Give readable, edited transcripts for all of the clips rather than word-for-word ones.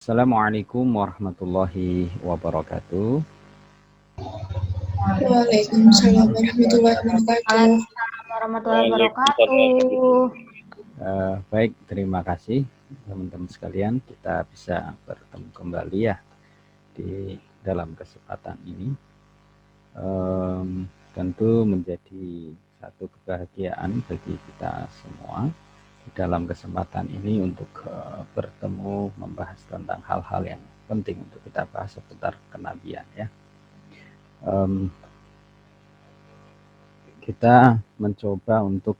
Assalamualaikum warahmatullahi wabarakatuh. Waalaikumsalam warahmatullahi wabarakatuh. Waalaikumsalam warahmatullahi wabarakatuh. Baik, terima kasih teman-teman sekalian. Kita bisa bertemu kembali ya di dalam kesempatan ini. Tentu menjadi satu kebahagiaan bagi kita semua di dalam kesempatan ini untuk bertemu membahas tentang hal-hal yang penting untuk kita bahas seputar kenabian ya. Kita mencoba untuk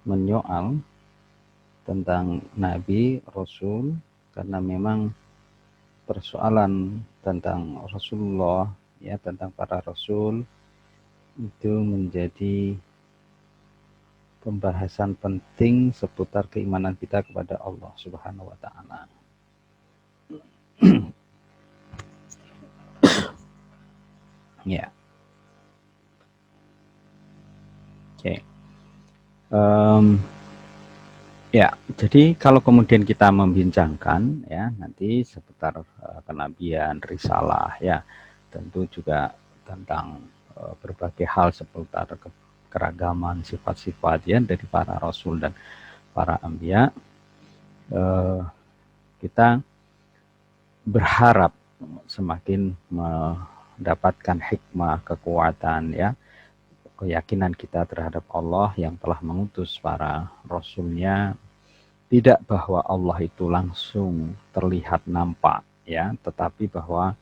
menyoal tentang Nabi, Rasul, karena memang persoalan tentang Rasulullah, ya, tentang para Rasul, itu menjadi pembahasan penting seputar keimanan kita kepada Allah Subhanahu wa Ta'ala. Ya. Oke. Ya, jadi kalau kemudian kita membincangkan ya nanti seputar kenabian, risalah ya, tentu juga tentang berbagai hal seputar keragaman sifat-sifat ya dari para rasul dan para anbiya. Kita berharap semakin mendapatkan hikmah, kekuatan ya, keyakinan kita terhadap Allah yang telah mengutus para rasulnya, tidak bahwa Allah itu langsung terlihat nampak ya, tetapi bahwa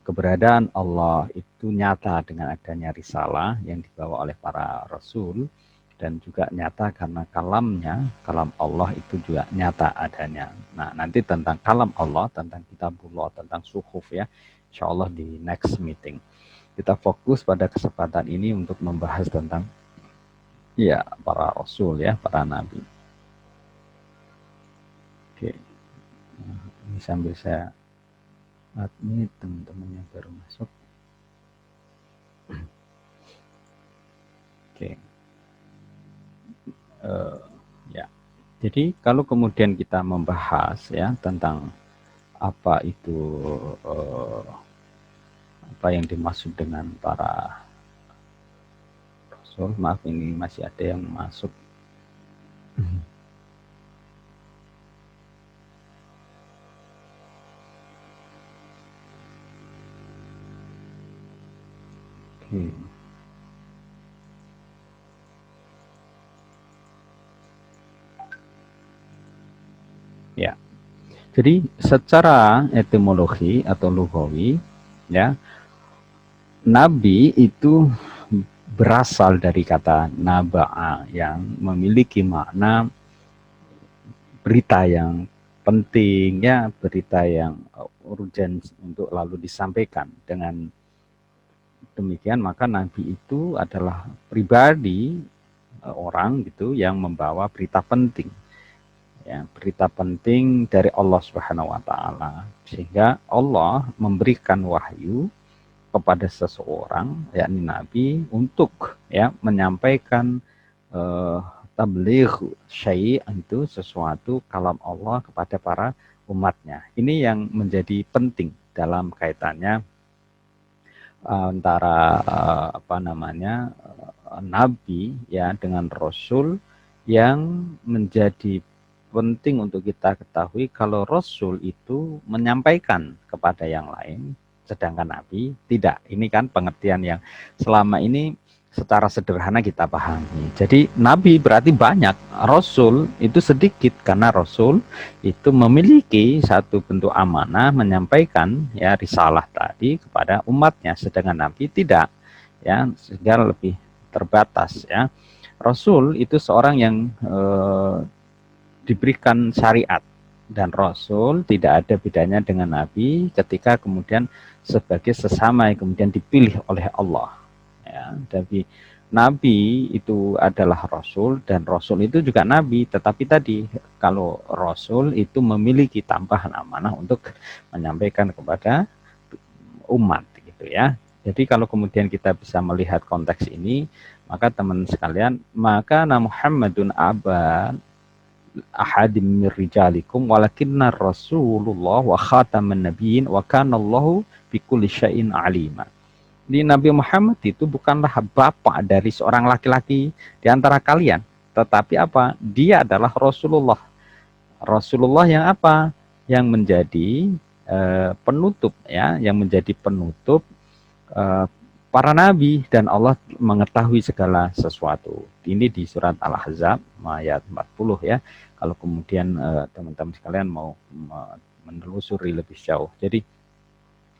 keberadaan Allah itu nyata dengan adanya risalah yang dibawa oleh para rasul, dan juga nyata karena kalam Allah itu juga nyata adanya. Nah, nanti tentang kalam Allah, tentang kitabullah, tentang suhuf ya, insya Allah di next meeting. Kita fokus pada kesempatan ini untuk membahas tentang ya para rasul ya, para nabi. Oke, nah, ini sambil saya admit teman-teman yang baru masuk. Oke, ya. Jadi kalau kemudian kita membahas ya tentang apa itu apa yang dimaksud dengan para rasul, maaf ini masih ada yang masuk. Oke. Ya. Jadi secara etimologi atau lughawi ya, nabi itu berasal dari kata naba'a yang memiliki makna berita yang penting ya, berita yang urgent untuk lalu disampaikan. Dengan demikian maka nabi itu adalah pribadi orang gitu yang membawa berita penting. Ya, berita penting dari Allah Subhanahu wa Ta'ala, sehingga Allah memberikan wahyu kepada seseorang yakni nabi untuk ya menyampaikan tabligh syai' itu sesuatu kalam Allah kepada para umatnya. Ini yang menjadi penting dalam kaitannya antara nabi ya dengan rasul, yang menjadi penting untuk kita ketahui kalau rasul itu menyampaikan kepada yang lain, sedangkan nabi tidak. Ini kan pengertian yang selama ini secara sederhana kita pahami. Jadi nabi berarti banyak, rasul itu sedikit, karena rasul itu memiliki satu bentuk amanah menyampaikan ya risalah tadi kepada umatnya, sedangkan nabi tidak ya, sehingga lebih terbatas ya. Rasul itu seorang yang diberikan syariat, dan rasul tidak ada bedanya dengan nabi ketika kemudian sebagai sesama yang kemudian dipilih oleh Allah ya. Tapi nabi itu adalah rasul dan rasul itu juga nabi, tetapi tadi kalau rasul itu memiliki tambahan amanah untuk menyampaikan kepada umat gitu ya. Jadi kalau kemudian kita bisa melihat konteks ini, maka teman sekalian, maka Muhammadun aba ahadim min rijalikum walakinna rasulullah wa khataman nabiyyin wa kana Allahu bikulli syai'in alima. Di Nabi Muhammad itu bukanlah bapak dari seorang laki-laki di antara kalian, tetapi apa? Dia adalah Rasulullah. Rasulullah yang apa? Yang menjadi penutup ya, yang menjadi penutup para nabi, dan Allah mengetahui segala sesuatu. Ini di surat Al-Ahzab ayat 40 ya. Kalau kemudian teman-teman sekalian mau menelusuri lebih jauh. Jadi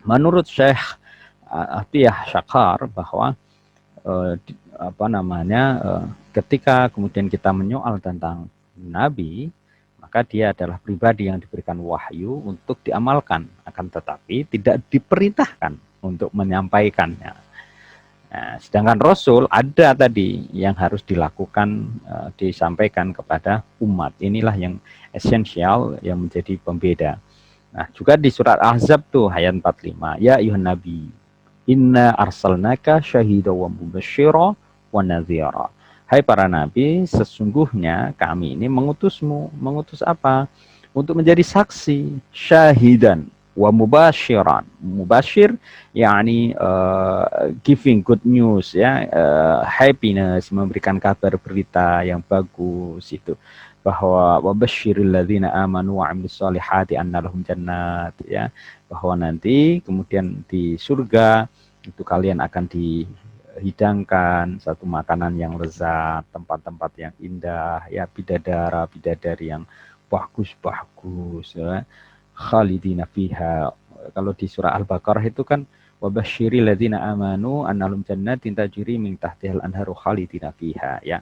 menurut Syekh Atiyah Syakar bahwa ketika kemudian kita menyoal tentang nabi, maka dia adalah pribadi yang diberikan wahyu untuk diamalkan, akan tetapi tidak diperintahkan untuk menyampaikannya. Nah, sedangkan Rasul ada tadi yang harus dilakukan, disampaikan kepada umat. Inilah yang esensial, yang menjadi pembeda. Nah, juga di surat Ahzab tuh ayat 45, ya ayuhan nabi, inna arsalnaka syahida wa mubasyira wa nadhira. Hai para nabi, sesungguhnya kami ini mengutusmu. Mengutus apa? Untuk menjadi saksi, syahidan wa mubasyiran. Mubasyir yakni giving good news ya, happiness, memberikan kabar berita yang bagus itu, bahwa wabasyiril ladzina amanu wa 'amilus solihati anna lahum jannat ya, bahwa nanti kemudian di surga itu kalian akan dihidangkan satu makanan yang lezat, tempat-tempat yang indah ya, bidadari yang bagus-bagus ya, khalidina fiha. Kalau di surah Al-Baqarah itu kan wabasyiril ladzina amanu annahum jannatin tajri min tahtihal anharu khalidina fiha ya.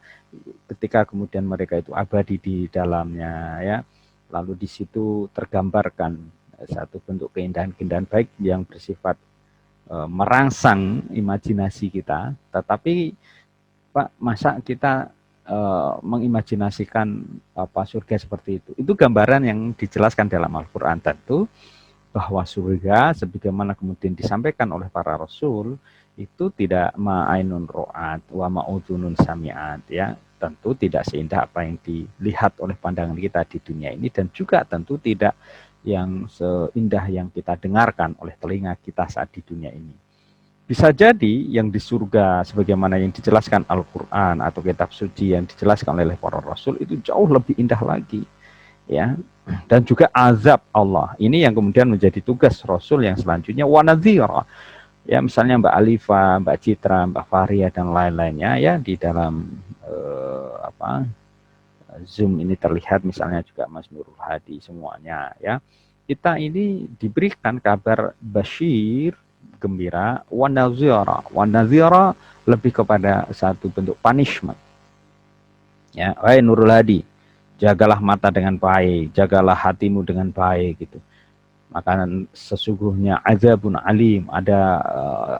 Ketika kemudian mereka itu abadi di dalamnya ya. Lalu di situ tergambarkan satu bentuk keindahan-keindahan baik yang bersifat merangsang imajinasi kita, tetapi Pak, masa kita mengimajinasikan surga seperti itu? Itu gambaran yang dijelaskan dalam Al-Quran tentu, bahwa surga sebagaimana kemudian disampaikan oleh para rasul itu tidak ma'ainun ro'at wa ma'udunun sami'at ya, tentu tidak seindah apa yang dilihat oleh pandangan kita di dunia ini, dan juga tentu tidak yang seindah yang kita dengarkan oleh telinga kita saat di dunia ini. Bisa jadi yang di surga sebagaimana yang dijelaskan Al-Quran atau kitab suci yang dijelaskan oleh para rasul itu jauh lebih indah lagi ya. Dan juga azab Allah ini yang kemudian menjadi tugas rasul yang selanjutnya, wanadzira ya, misalnya Mbak Alifa, Mbak Citra, Mbak Faria dan lain-lainnya ya, di dalam Zoom ini terlihat, misalnya juga Mas Nurul Hadi, semuanya ya, kita ini diberikan kabar basyir, gembira, wanadzira lebih kepada satu bentuk punishment ya. Wahai Nurul Hadi, jagalah mata dengan baik, jagalah hatimu dengan baik gitu. Maka sesungguhnya azabun alim, ada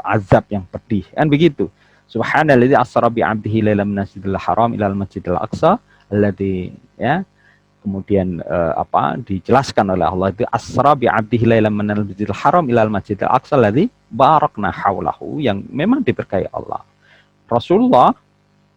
azab yang pedih, kan begitu. Subhanalladzi asra bi 'abdihi lailan minal masjidil haram ilal masjidil aqsa alladzi ya. Kemudian dijelaskan oleh Allah itu asra bi 'abdihi lailan minal masjidil haram ilal masjidil aqsa alladzi barakna haulahu, yang memang diberkahi Allah. Rasulullah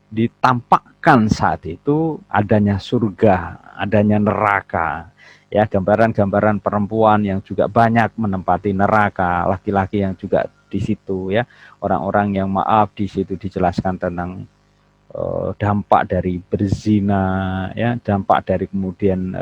ditampakkan saat itu adanya surga, adanya neraka ya, gambaran-gambaran perempuan yang juga banyak menempati neraka, laki-laki yang juga di situ ya, orang-orang yang maaf di situ dijelaskan tentang dampak dari berzina ya, dampak dari kemudian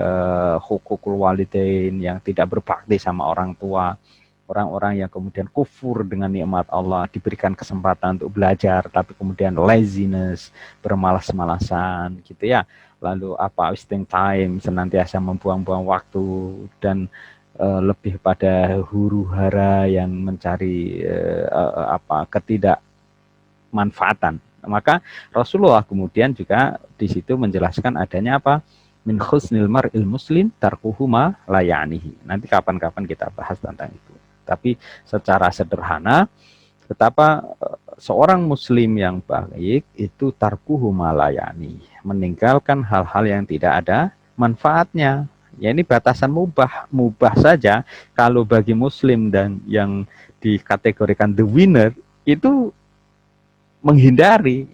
hukukul walidain yang tidak berbakti sama orang tua, orang-orang yang kemudian kufur dengan nikmat Allah, diberikan kesempatan untuk belajar tapi kemudian laziness, bermalas-malasan gitu ya, lalu wasting time, senantiasa membuang-buang waktu, dan lebih pada huru-hara yang mencari ketidakmanfaatan. Maka Rasulullah kemudian juga di situ menjelaskan adanya min husnil mar'il muslim tarkuhu ma la ya'nihi. Nanti kapan-kapan kita bahas tentang itu. Tapi secara sederhana, betapa seorang muslim yang baik itu tarkuhu ma la ya'ni, meninggalkan hal-hal yang tidak ada manfaatnya. Ya, ini batasan mubah saja kalau bagi muslim, dan yang dikategorikan the winner itu menghindari.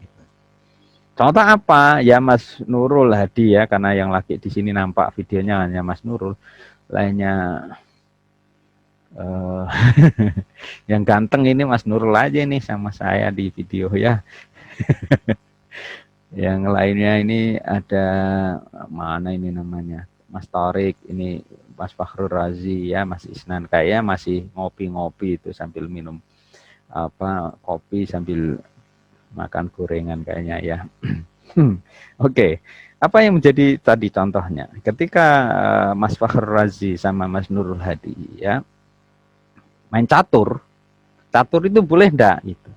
Contoh apa? Ya Mas Nurul Hadi ya, karena yang lagi di sini nampak videonya hanya Mas Nurul. Lainnya yang ganteng ini Mas Nurul aja nih sama saya di video ya. Yang lainnya ini ada mana ini namanya? Mas Torik, ini Mas Fakhrul Razi ya, Mas Isnan kayaknya masih ngopi-ngopi itu sambil minum kopi sambil makan gorengan kayaknya ya. Oke. Apa yang menjadi tadi contohnya? Ketika Mas Fakhrul Razi sama Mas Nurul Hadi ya main catur, catur itu boleh enggak gitu.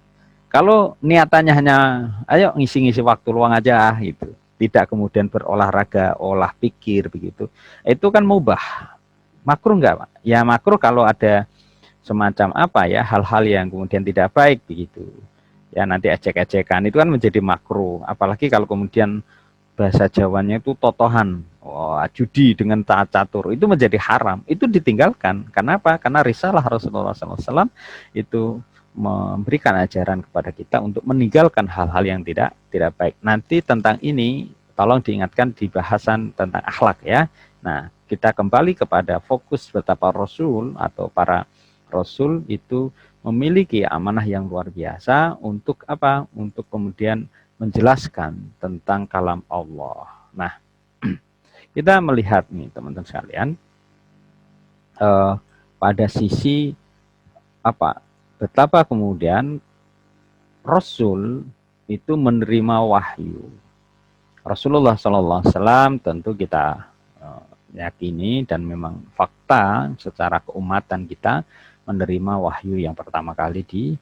Kalau niatannya hanya ayo ngisi-ngisi waktu luang aja gitu, tidak kemudian berolahraga, olah pikir begitu, itu kan mubah. Makruh enggak, Pak? Ya makruh kalau ada semacam apa ya, hal-hal yang kemudian tidak baik begitu. Ya nanti ecek-ecekan itu kan menjadi makruh, apalagi kalau kemudian bahasa Jawanya itu totohan. Oh, judi dengan catur itu menjadi haram, itu ditinggalkan. Kenapa? Karena risalah Rasulullah SAW itu memberikan ajaran kepada kita untuk meninggalkan hal-hal yang tidak baik. Nanti tentang ini tolong diingatkan di bahasan tentang akhlak ya. Nah, kita kembali kepada fokus betapa Rasul atau para Rasul itu memiliki amanah yang luar biasa untuk apa? Untuk kemudian menjelaskan tentang kalam Allah. Nah, kita melihat nih teman-teman sekalian, pada sisi apa? Betapa kemudian Rasul itu menerima wahyu. Rasulullah SAW tentu kita yakini dan memang fakta secara keumatan kita menerima wahyu yang pertama kali di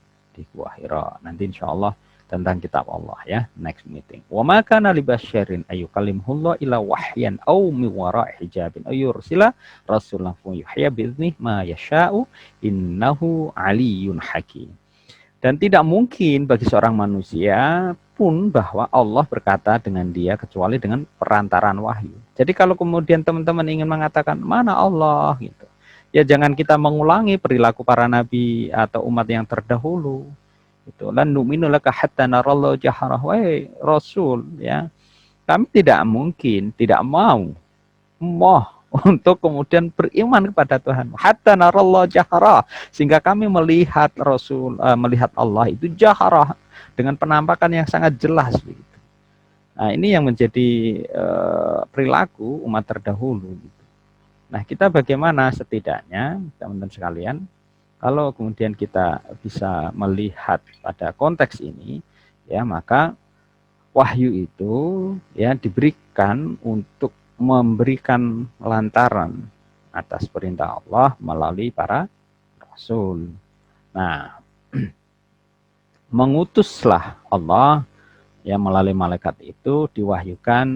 Gua Hira. Nanti insya Allah tentang kitab Allah ya, next meeting. Wa ma kana li basyarin ayyukallimhullah ila wahyan aw min wara'i hijabin ayyursila rasulan yuhya bi'idznih ma yasha'u innahu aliyyun hakim. Dan tidak mungkin bagi seorang manusia pun bahwa Allah berkata dengan dia kecuali dengan perantaraan wahyu. Jadi kalau kemudian teman-teman ingin mengatakan mana Allah gitu, ya jangan kita mengulangi perilaku para nabi atau umat yang terdahulu. Itu lan nu'minu laka hatta narallahu jaharah, wahai Rasul ya. Kami tidak mungkin, tidak mau untuk kemudian beriman kepada Tuhan. Hatta narallahu jaharah, sehingga kami melihat Rasul melihat Allah itu jaharah dengan penampakan yang sangat jelas begitu. Nah, ini yang menjadi perilaku umat terdahulu gitu. Nah, kita bagaimana setidaknya teman-teman sekalian, kalau kemudian kita bisa melihat pada konteks ini, ya maka wahyu itu ya diberikan untuk memberikan lantaran atas perintah Allah melalui para rasul. Nah, mengutuslah Allah yang melalui malaikat itu diwahyukan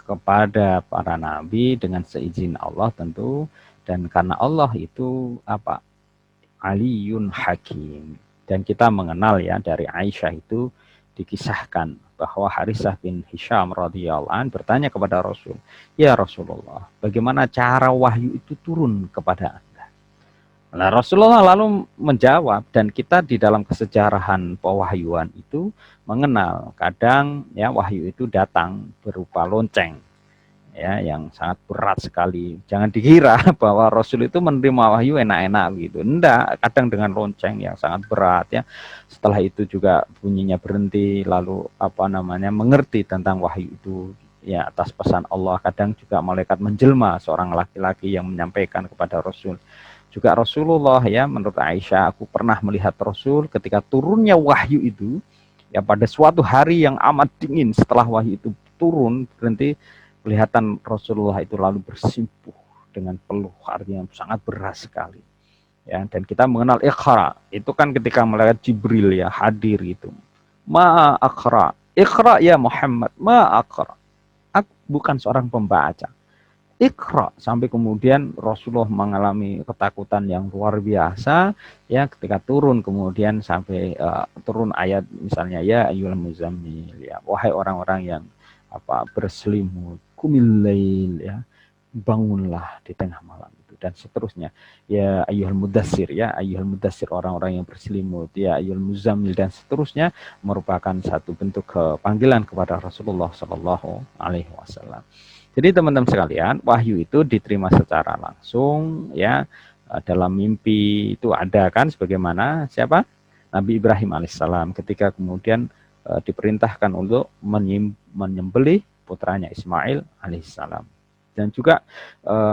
kepada para nabi dengan seizin Allah tentu, dan karena Allah itu apa? Aliyun Hakim. Dan kita mengenal ya dari Aisyah itu dikisahkan bahwa Harisah bin Hisham radhiyallahu an bertanya kepada Rasul, "Ya Rasulullah, bagaimana cara wahyu itu turun kepada Anda?" Nah, Rasulullah lalu menjawab, dan kita di dalam kesejarahan pewahyuan itu mengenal kadang ya wahyu itu datang berupa lonceng ya yang sangat berat sekali. Jangan dikira bahwa Rasul itu menerima wahyu enak-enak gitu. Enggak, kadang dengan lonceng yang sangat berat ya. Setelah itu juga bunyinya berhenti, lalu mengerti tentang wahyu itu ya atas pesan Allah. Kadang juga malaikat menjelma seorang laki-laki yang menyampaikan kepada Rasul. Juga Rasulullah ya, menurut Aisyah, aku pernah melihat Rasul ketika turunnya wahyu itu ya pada suatu hari yang amat dingin, setelah wahyu itu turun berhenti, kelihatan Rasulullah itu lalu bersimpuh dengan peluh, artinya sangat berat sekali. Ya, dan kita mengenal Iqra, itu kan ketika malaikat Jibril ya hadir itu. Ma Iqra, Iqra ya Muhammad, ma Iqra. Aku bukan seorang pembaca. Iqra, sampai kemudian Rasulullah mengalami ketakutan yang luar biasa ya ketika turun, kemudian sampai turun ayat misalnya ya ayyuhal muzammil ya, wahai orang-orang yang berselimut, kumil lail ya, bangunlah di tengah malam itu dan seterusnya. Ya ayyuhal mudassir, ya ayyuhal mudassir, orang-orang yang berselimut, ya ayyuhal muzammil dan seterusnya, merupakan satu bentuk panggilan kepada Rasulullah Shallallahu Alaihi Wasallam. Jadi teman-teman sekalian, wahyu itu diterima secara langsung, ya, dalam mimpi itu ada kan, sebagaimana siapa? Nabi Ibrahim alaihissalam ketika kemudian diperintahkan untuk menyembelih putranya Ismail alaihissalam. Dan juga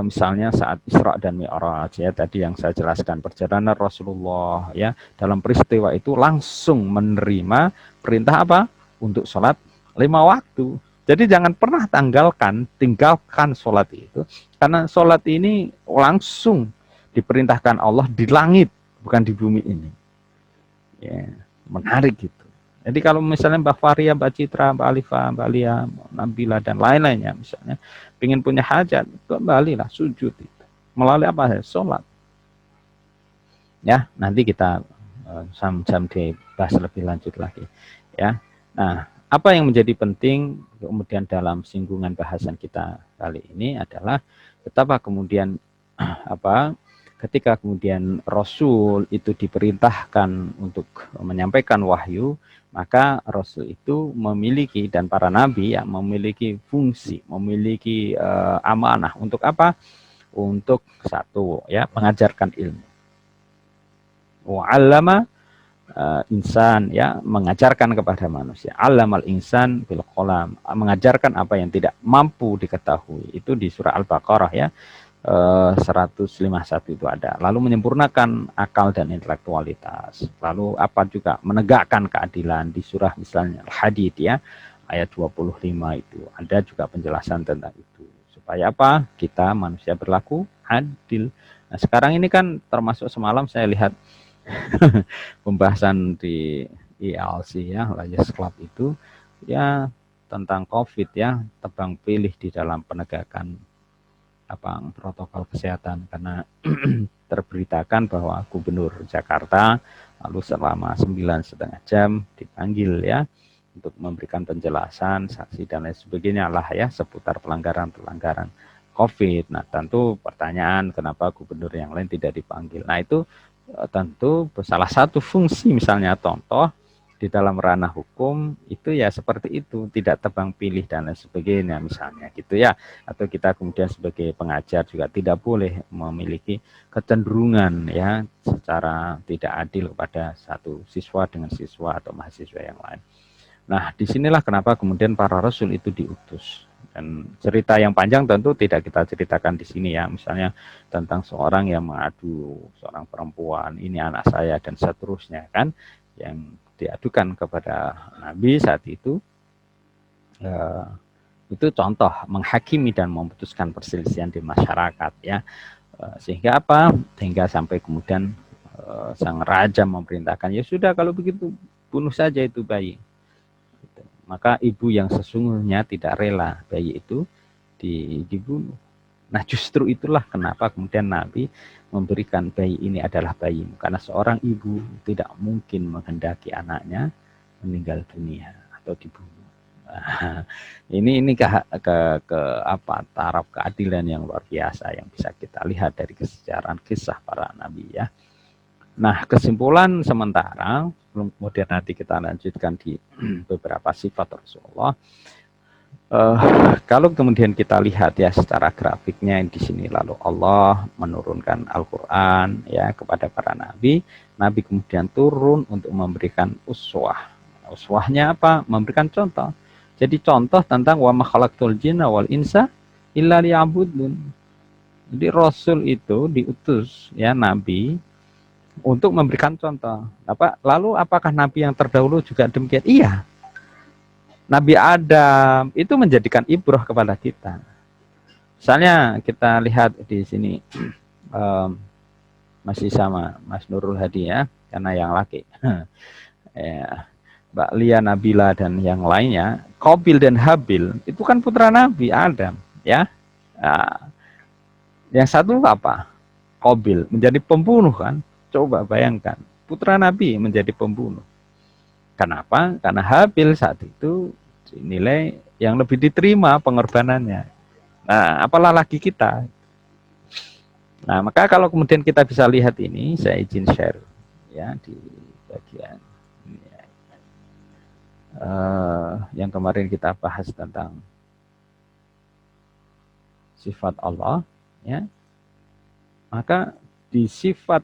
misalnya saat Isra dan Mi'raj, ya, tadi yang saya jelaskan, perjalanan Rasulullah, ya, dalam peristiwa itu langsung menerima perintah apa? Untuk sholat 5 waktu. Jadi jangan pernah tinggalkan sholat itu, karena sholat ini langsung diperintahkan Allah di langit, bukan di bumi ini. Ya, menarik gitu. Jadi kalau misalnya Mbak Faria, Mbak Citra, Mbak Alifa, Mbak Lia, Nabila dan lain-lainnya misalnya ingin punya hajat, kembalilah sujud itu. Melalui apa? Sholat. Ya, nanti kita jam dibahas lebih lanjut lagi. Ya. Nah, apa yang menjadi penting kemudian dalam singgungan bahasan kita kali ini adalah betapa kemudian ketika kemudian Rasul itu diperintahkan untuk menyampaikan wahyu, maka Rasul itu memiliki, dan para nabi, ya, memiliki fungsi, memiliki amanah untuk apa? Untuk satu, ya, mengajarkan ilmu. Wa'allama insan, ya, mengajarkan kepada manusia. Allamal insan bil qalam, mengajarkan apa yang tidak mampu diketahui. Itu di surah Al-Baqarah, ya, 151 itu ada. Lalu menyempurnakan akal dan intelektualitas. Lalu apa juga? Menegakkan keadilan di surah misalnya Al-Hadid, ya, ayat 25 itu. Ada juga penjelasan tentang itu. Supaya apa? Kita manusia berlaku adil. Nah, sekarang ini kan termasuk semalam saya lihat pembahasan di ILC, ya, Lions Club itu, ya, tentang COVID, ya, tebang pilih di dalam penegakan protokol kesehatan, karena terberitakan bahwa Gubernur Jakarta lalu selama 9,5 jam dipanggil, ya, untuk memberikan penjelasan, saksi dan lain sebagainya lah, ya, seputar pelanggaran-pelanggaran COVID. Nah, tentu pertanyaan kenapa gubernur yang lain tidak dipanggil. Nah, itu tentu salah satu fungsi, misalnya contoh di dalam ranah hukum itu, ya, seperti itu, tidak tebang pilih dan lain sebagainya misalnya gitu, ya. Atau kita kemudian sebagai pengajar juga tidak boleh memiliki kecenderungan, ya, secara tidak adil kepada satu siswa dengan siswa atau mahasiswa yang lain. Nah, disinilah kenapa kemudian para rasul itu diutus. Dan cerita yang panjang tentu tidak kita ceritakan di sini, ya. Misalnya tentang seorang yang mengadu, seorang perempuan, ini anak saya dan seterusnya, kan, yang diadukan kepada Nabi saat itu. Itu contoh menghakimi dan memutuskan perselisihan di masyarakat, ya. Sehingga apa? Sehingga sampai kemudian sang raja memerintahkan, ya sudah kalau begitu bunuh saja itu bayi. Maka ibu yang sesungguhnya tidak rela bayi itu dibunuh. Nah, justru itulah kenapa kemudian Nabi memberikan bayi ini adalah bayimu, karena seorang ibu tidak mungkin menghendaki anaknya meninggal dunia atau dibunuh. Nah, ini taraf keadilan yang luar biasa yang bisa kita lihat dari kesejarahan kisah para nabi, ya. Nah, kesimpulan sementara, sebelum kemudian nanti kita lanjutkan di beberapa sifat Rasulullah. Kalau kemudian kita lihat, ya, secara grafiknya di sini, lalu Allah menurunkan Al-Quran, ya, kepada para nabi. Nabi kemudian turun untuk memberikan uswah. Uswahnya apa? Memberikan contoh. Jadi contoh tentang wa ma khalaqtul jinna wal insa illa liya'budun. Jadi Rasul itu diutus, ya, nabi, untuk memberikan contoh. Lalu apakah nabi yang terdahulu juga demikian? Iya. Nabi Adam itu menjadikan ibrah kepada kita. Misalnya kita lihat di sini masih sama Mas Nurul Hadi, ya, karena yang laki. Ya, Mbak Lia, Nabila dan yang lainnya, Qabil dan Habil itu kan putra Nabi Adam, ya. Nah, yang satu apa? Qabil menjadi pembunuh, kan? Coba bayangkan, putra Nabi menjadi pembunuh. Kenapa? Karena Habil saat itu dinilai yang lebih diterima pengorbanannya. Nah, apalah lagi kita. Nah, maka kalau kemudian kita bisa lihat ini, saya izin share ya di bagian ini ya. Yang kemarin kita bahas tentang sifat Allah, ya. Maka di sifat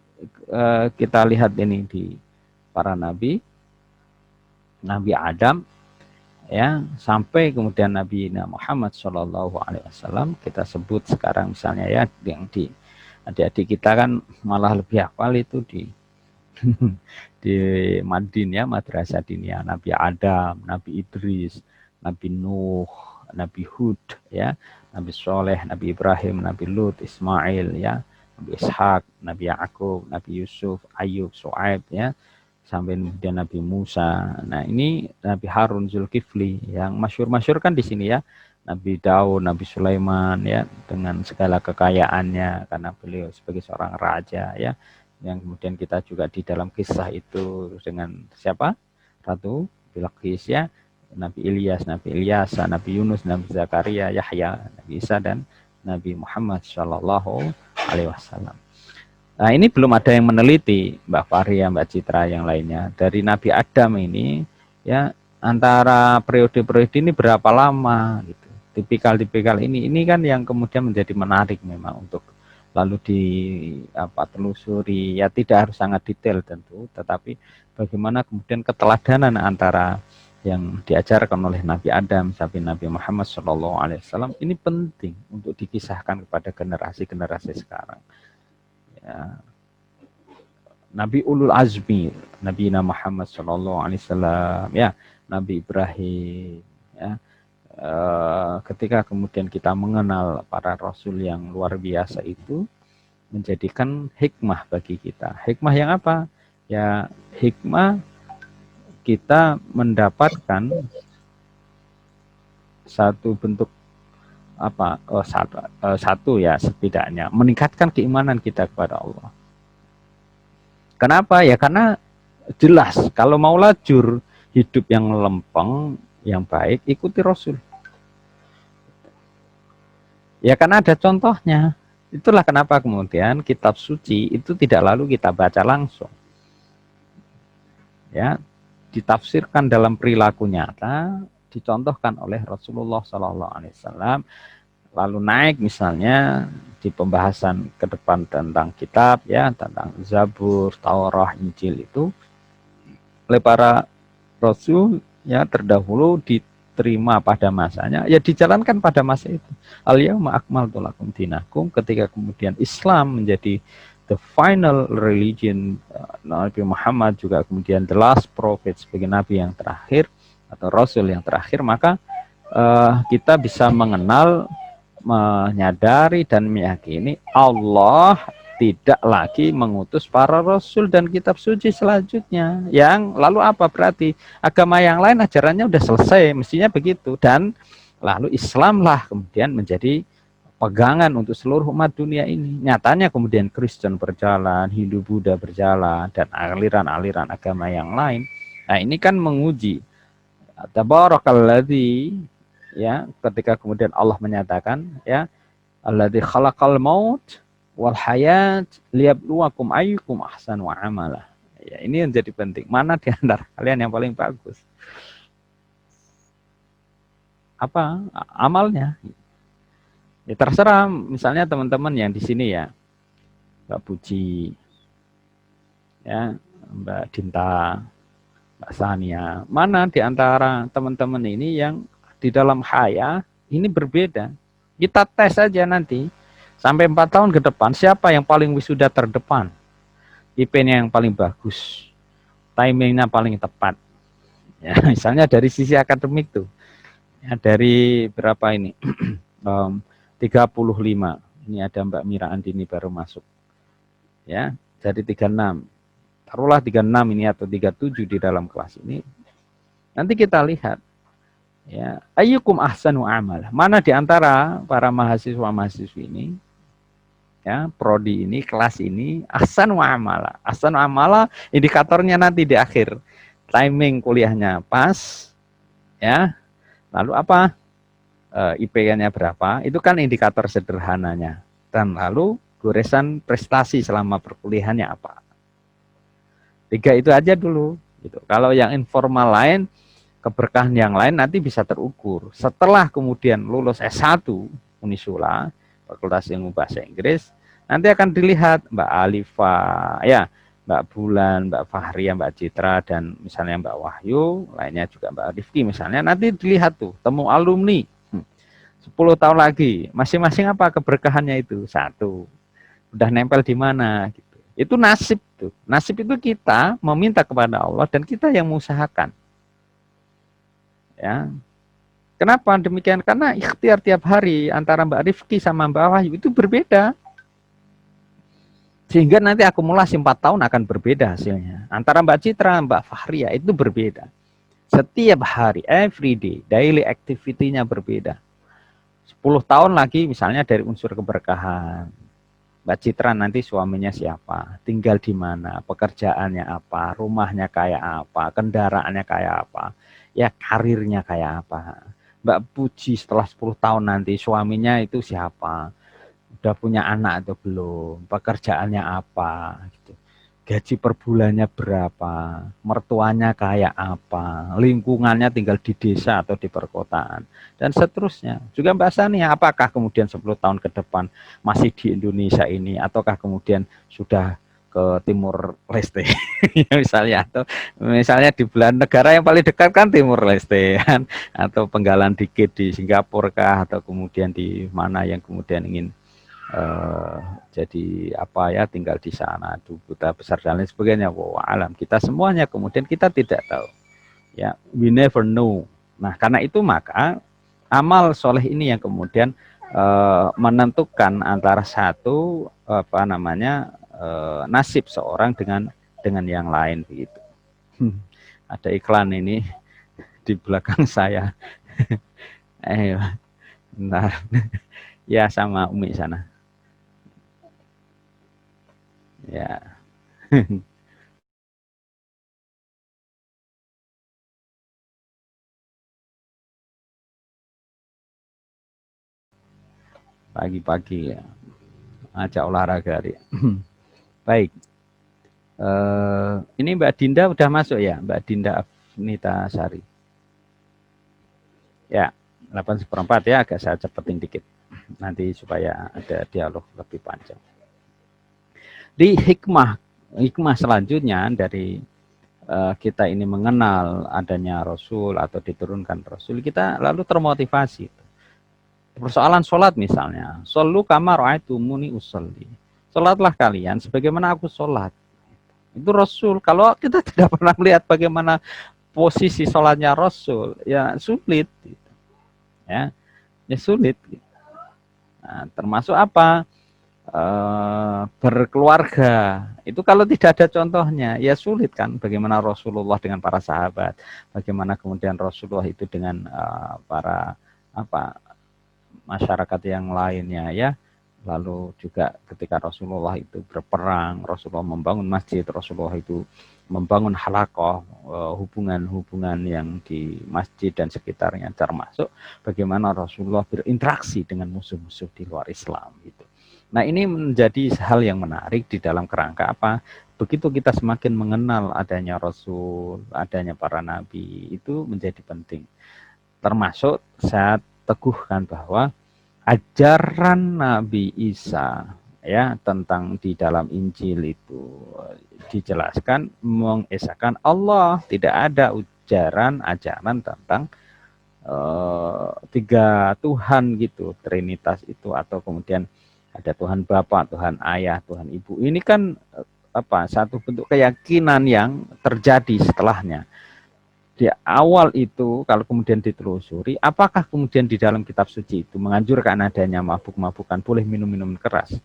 kita lihat ini di para nabi, Nabi Adam, ya, sampai kemudian Nabi Muhammad SAW, kita sebut sekarang misalnya ya, yang di adik-adik kita kan malah lebih hafal itu di di Madin ya, Madrasah Diniyah, Nabi Adam, Nabi Idris, Nabi Nuh, Nabi Hud ya, Nabi Soleh, Nabi Ibrahim, Nabi Lut, Ismail ya, Nabi Ishak, Nabi Yakub, Nabi Yusuf, Ayub, Shu'aib ya, sampai kemudian Nabi Musa. Nah, ini Nabi Harun Zulkifli yang masyhur-masyhur kan di sini ya. Nabi Daud, Nabi Sulaiman ya, dengan segala kekayaannya karena beliau sebagai seorang raja ya. Yang kemudian kita juga di dalam kisah itu dengan siapa? Ratu Bilqis ya. Nabi Ilyas, Nabi Ilyasa, Nabi Yunus, Nabi Zakaria, Yahya, Nabi Isa dan Nabi Muhammad Shallallahu alaihi wasallam. Nah, ini belum ada yang meneliti, Mbak Faria, Mbak Citra, yang lainnya. Dari Nabi Adam ini, ya, antara periode-periode ini berapa lama, gitu. Tipikal-tipikal ini kan yang kemudian menjadi menarik memang untuk lalu telusuri. Ya, tidak harus sangat detail tentu, tetapi bagaimana kemudian keteladanan antara yang diajarkan oleh Nabi Adam sampai Nabi Muhammad SAW ini penting untuk dikisahkan kepada generasi-generasi sekarang. Ya. Nabi Ulul Azmi, Nabi Muhammad SAW, ya, Nabi Ibrahim, ya. Ketika kemudian kita mengenal para rasul yang luar biasa itu, menjadikan hikmah bagi kita. Hikmah yang apa? Ya, hikmah kita mendapatkan satu bentuk apa? Satu ya setidaknya meningkatkan keimanan kita kepada Allah. Kenapa? Ya karena jelas kalau mau lajur hidup yang lempeng, yang baik, ikuti Rasul. Ya karena ada contohnya. Itulah kenapa kemudian kitab suci itu tidak lalu kita baca langsung. Ya, ditafsirkan dalam perilaku nyata, dicontohkan oleh Rasulullah SAW. Lalu naik misalnya di pembahasan ke depan tentang kitab ya, tentang Zabur, Taurat, Injil itu oleh para rasul ya terdahulu diterima pada masanya, ya dijalankan pada masa itu. Al-yauma akmaltu lakum dinakum, ketika kemudian Islam menjadi the final religion, Nabi Muhammad juga kemudian the last prophet sebagai nabi yang terakhir atau rasul yang terakhir, maka kita bisa mengenal, menyadari dan meyakini Allah tidak lagi mengutus para rasul dan kitab suci selanjutnya. Yang lalu apa berarti? Agama yang lain ajarannya udah selesai, mestinya begitu. Dan lalu Islamlah kemudian menjadi pegangan untuk seluruh umat dunia ini. Nyatanya kemudian Kristen berjalan, Hindu, Buddha berjalan, dan aliran-aliran agama yang lain. Nah, ini kan menguji. Tabarakalladzi, ya, ketika kemudian Allah menyatakan, ya, alladzi khalaqal maut wal hayat liyabluwakum ayyukum ahsanu amala. Ya, ini yang jadi penting. Mana di antara kalian yang paling bagus? Apa amalnya? Ya terserah, misalnya teman-teman yang di sini ya, Mbak Puji, ya, Mbak Dinta, Mbak Sania, mana di antara teman-teman ini yang di dalam haya ini berbeda? Kita tes saja nanti. Sampai 4 tahun ke depan, siapa yang paling wisuda terdepan? IP-nya yang paling bagus, timingnya paling tepat. Ya, misalnya dari sisi akademik tuh, ya, dari berapa ini? 35. Ini ada Mbak Mira Andini baru masuk. Ya, jadi 36. Taruhlah 36 ini atau 37 di dalam kelas ini. Nanti kita lihat, ya, ayyukum ahsanu amal. Mana di antara para mahasiswa-mahasiswi ini, ya, prodi ini, kelas ini, ahsanu amala. Ahsanu amala indikatornya nanti di akhir. Timing kuliahnya pas, ya. Lalu apa? IPK-nya berapa? Itu kan indikator sederhananya. Dan lalu goresan prestasi selama perkuliahannya apa. 3 itu aja dulu gitu. Kalau yang informal lain, keberkahan yang lain nanti bisa terukur. Setelah kemudian lulus S1 Unisula, Fakultas Ilmu Bahasa Inggris, nanti akan dilihat Mbak Alifa, ya, Mbak Bulan, Mbak Fahria, Mbak Citra, dan misalnya Mbak Wahyu, lainnya juga Mbak Rifki misalnya, nanti dilihat tuh, temu alumni, 10 tahun lagi, masing-masing apa keberkahannya itu? 1, udah nempel di mana gitu. Itu nasib tuh. Nasib itu kita meminta kepada Allah dan kita yang mengusahakan. Ya. Kenapa demikian? Karena ikhtiar tiap hari antara Mbak Rifki sama Mbak Wahyu itu berbeda. Sehingga nanti akumulasi 4 tahun akan berbeda hasilnya. Antara Mbak Citra, Mbak Fahria itu berbeda. Setiap hari, every day, daily activity-nya berbeda. 10 tahun lagi misalnya dari unsur keberkahan. Mbak Citra nanti suaminya siapa, tinggal di mana, pekerjaannya apa, rumahnya kayak apa, kendaraannya kayak apa, ya karirnya kayak apa. Mbak Puji setelah 10 tahun nanti suaminya itu siapa, udah punya anak atau belum, pekerjaannya apa, gitu. Gaji per bulannya berapa, mertuanya kayak apa, lingkungannya tinggal di desa atau di perkotaan, dan seterusnya. Juga Mbak Sani, apakah kemudian 10 tahun ke depan masih di Indonesia ini, ataukah kemudian sudah ke Timur Leste, misalnya, atau misalnya di belahan negara yang paling dekat kan Timur Leste, kan? Atau penggalan dikit di Singapura kah, atau kemudian di mana yang kemudian ingin jadi apa ya, tinggal di sana, duta besar dan lain sebagainya. Wow, alam kita semuanya kemudian kita tidak tahu, ya, we never know. Nah, karena itu maka amal soleh ini yang kemudian menentukan antara satu apa namanya nasib seorang dengan yang lain begitu. Ada iklan ini di belakang saya. Ayo, bentar. Ya, sama Umi sana. Ya. Pagi-pagi ya. Ajak olahraga dia. Baik. Ini Mbak Dinda udah masuk ya, Mbak Dinda Afnita Sari. Ya, 8:04 ya, agak saya cepetin dikit. Nanti supaya ada dialog lebih panjang. Di hikmah selanjutnya dari kita ini mengenal adanya Rasul atau diturunkan Rasul, kita lalu termotivasi. Persoalan sholat misalnya, shollu kama ra'aitumuni usolli. Sholatlah kalian sebagaimana aku sholat. Itu Rasul. Kalau kita tidak pernah melihat bagaimana posisi sholatnya Rasul, ya sulit. Ya, sulit. Nah, termasuk apa? Berkeluarga. Itu kalau tidak ada contohnya, ya sulit kan. Bagaimana Rasulullah dengan para sahabat, bagaimana kemudian Rasulullah itu dengan para masyarakat yang lainnya, ya. Lalu juga ketika Rasulullah itu berperang, Rasulullah membangun masjid, Rasulullah itu membangun halaqah, hubungan-hubungan yang di masjid dan sekitarnya, termasuk bagaimana Rasulullah berinteraksi dengan musuh-musuh di luar Islam gitu. Nah, ini menjadi hal yang menarik di dalam kerangka apa? Begitu kita semakin mengenal adanya Rasul, adanya para nabi, itu menjadi penting. Termasuk saya teguhkan bahwa ajaran Nabi Isa ya tentang di dalam Injil itu dijelaskan mengesahkan Allah, tidak ada ajaran tentang tiga Tuhan gitu, Trinitas itu, atau kemudian ada Tuhan Bapa, Tuhan Ayah, Tuhan Ibu. Ini kan satu bentuk keyakinan yang terjadi setelahnya. Di awal itu kalau kemudian ditelusuri, apakah kemudian di dalam kitab suci itu menganjurkan adanya mabuk-mabukan, boleh minum-minum keras?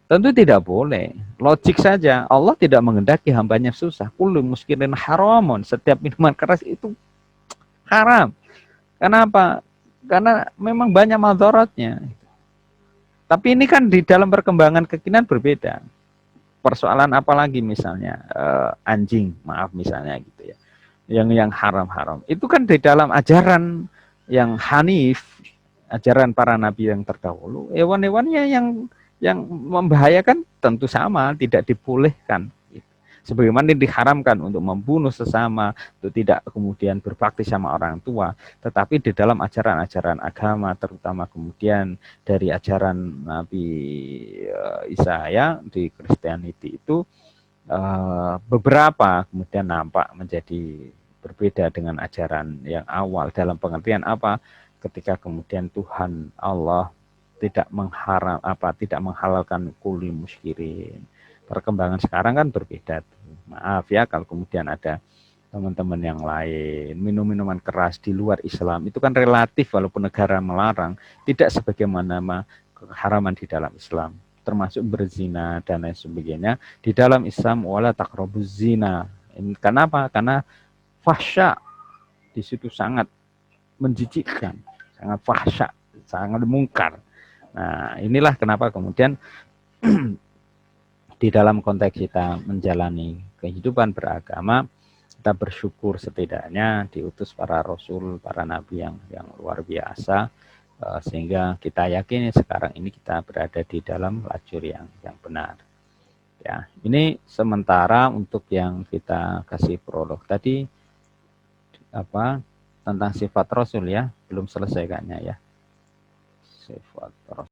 Tentu tidak boleh. Logik saja, Allah tidak menghendaki hambanya susah. Kullu muskirin haramun, setiap minuman keras itu haram. Kenapa? Karena memang banyak madaratnya. Tapi ini kan di dalam perkembangan kekinian berbeda. Persoalan apalagi misalnya anjing, maaf misalnya gitu ya. Yang haram-haram. Itu kan di dalam ajaran yang hanif, ajaran para nabi yang terdahulu, hewan-hewannya Yang membahayakan tentu sama, tidak dibolehkan. Sebagaimana diharamkan untuk membunuh sesama, untuk tidak kemudian berbakti sama orang tua, tetapi di dalam ajaran-ajaran agama, terutama kemudian dari ajaran Nabi Isa ya di Kristianiti itu beberapa kemudian nampak menjadi berbeda dengan ajaran yang awal. Dalam pengertian apa? Ketika kemudian Tuhan Allah tidak menghalalkan kulli muskirin. Perkembangan sekarang kan berbeda. Maaf ya kalau kemudian ada teman-teman yang lain minum-minuman keras di luar Islam itu kan relatif, walaupun negara melarang tidak sebagaimana keharaman di dalam Islam, termasuk berzina dan lain sebagainya. Di dalam Islam wala taqrabuz zina. Kenapa? Karena fahsya di situ sangat menjijikkan, sangat fahsya, sangat mungkar. Nah, inilah kenapa kemudian di dalam konteks kita menjalani kehidupan beragama, kita bersyukur setidaknya diutus para rasul, para nabi yang luar biasa, sehingga kita yakin sekarang ini kita berada di dalam lajur yang benar. Ya, ini sementara untuk yang kita kasih prolog tadi tentang sifat rasul ya, belum selesai kayaknya ya. Sifat rasul.